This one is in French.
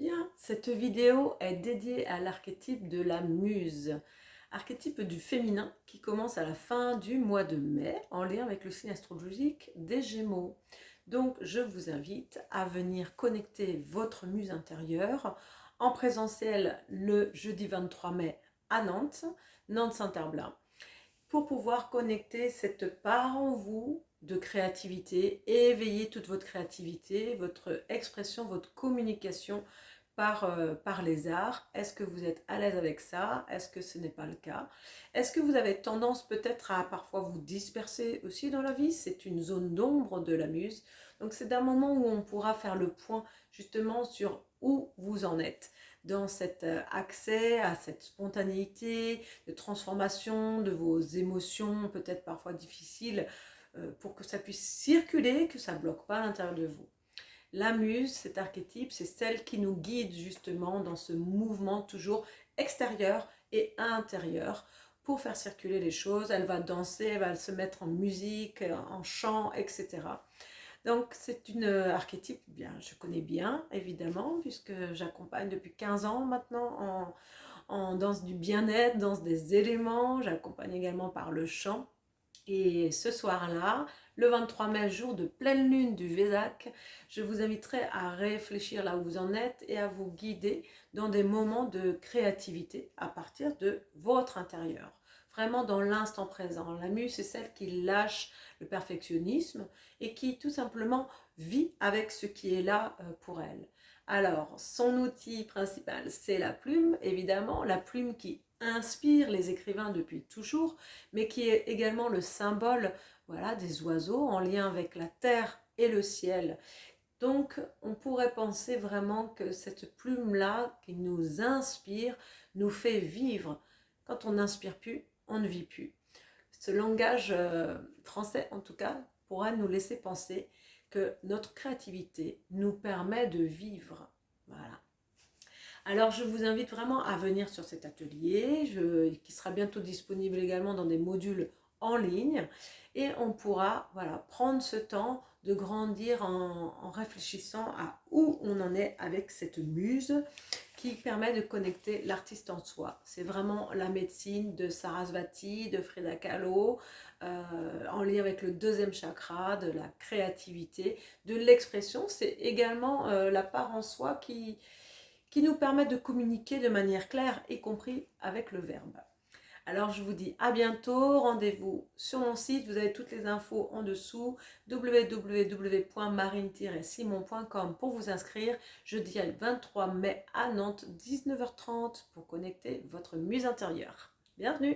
Bien, cette vidéo est dédiée à l'archétype de la muse, archétype du féminin qui commence à la fin du mois de mai en lien avec le signe astrologique des Gémeaux. Donc je vous invite à venir connecter votre muse intérieure en présentiel le jeudi 23 mai à Nantes, Nantes-Saint-Herblain, pour pouvoir connecter cette part en vous de créativité et éveiller toute votre créativité, votre expression, votre communication par les arts. Est-ce que vous êtes à l'aise avec ça? Est-ce que ce n'est pas le cas? Est-ce que vous avez tendance peut-être à parfois vous disperser aussi dans la vie? C'est une zone d'ombre de la muse. Donc c'est un moment où on pourra faire le point justement sur où vous en êtes dans cet accès à cette spontanéité, de transformation de vos émotions, peut-être parfois difficiles, pour que ça puisse circuler, que ça ne bloque pas à l'intérieur de vous. La muse, cet archétype, c'est celle qui nous guide justement dans ce mouvement toujours extérieur et intérieur pour faire circuler les choses. Elle va danser, elle va se mettre en musique, en chant, etc. Donc c'est une archétype, bien, je connais bien évidemment, puisque j'accompagne depuis 15 ans maintenant en danse du bien-être, danse des éléments. J'accompagne également par le chant. Et ce soir-là, le 23 mai, jour de pleine lune du Vésac, je vous inviterai à réfléchir là où vous en êtes et à vous guider dans des moments de créativité à partir de votre intérieur. Vraiment dans l'instant présent. La muse, c'est celle qui lâche le perfectionnisme et qui tout simplement vit avec ce qui est là pour elle. Alors, son outil principal, c'est la plume, évidemment, la plume qui inspire les écrivains depuis toujours, mais qui est également le symbole, voilà, des oiseaux en lien avec la terre et le ciel. Donc, on pourrait penser vraiment que cette plume-là, qui nous inspire, nous fait vivre. Quand on n'inspire plus, on ne vit plus. Ce langage français, en tout cas, pourrait nous laisser penser que notre créativité nous permet de vivre. Voilà. Alors, je vous invite vraiment à venir sur cet atelier, qui sera bientôt disponible également dans des modules en ligne. Et on pourra, voilà, prendre ce temps de grandir en réfléchissant à où on en est avec cette muse qui permet de connecter l'artiste en soi. C'est vraiment la médecine de Sarasvati, de Frida Kahlo, en lien avec le deuxième chakra, de la créativité, de l'expression. C'est également la part en soi qui nous permet de communiquer de manière claire, y compris avec le verbe. Alors je vous dis à bientôt, rendez-vous sur mon site, vous avez toutes les infos en dessous, www.marine-simon.com pour vous inscrire, jeudi 23 mai à Nantes, 19h30 pour connecter votre muse intérieure. Bienvenue!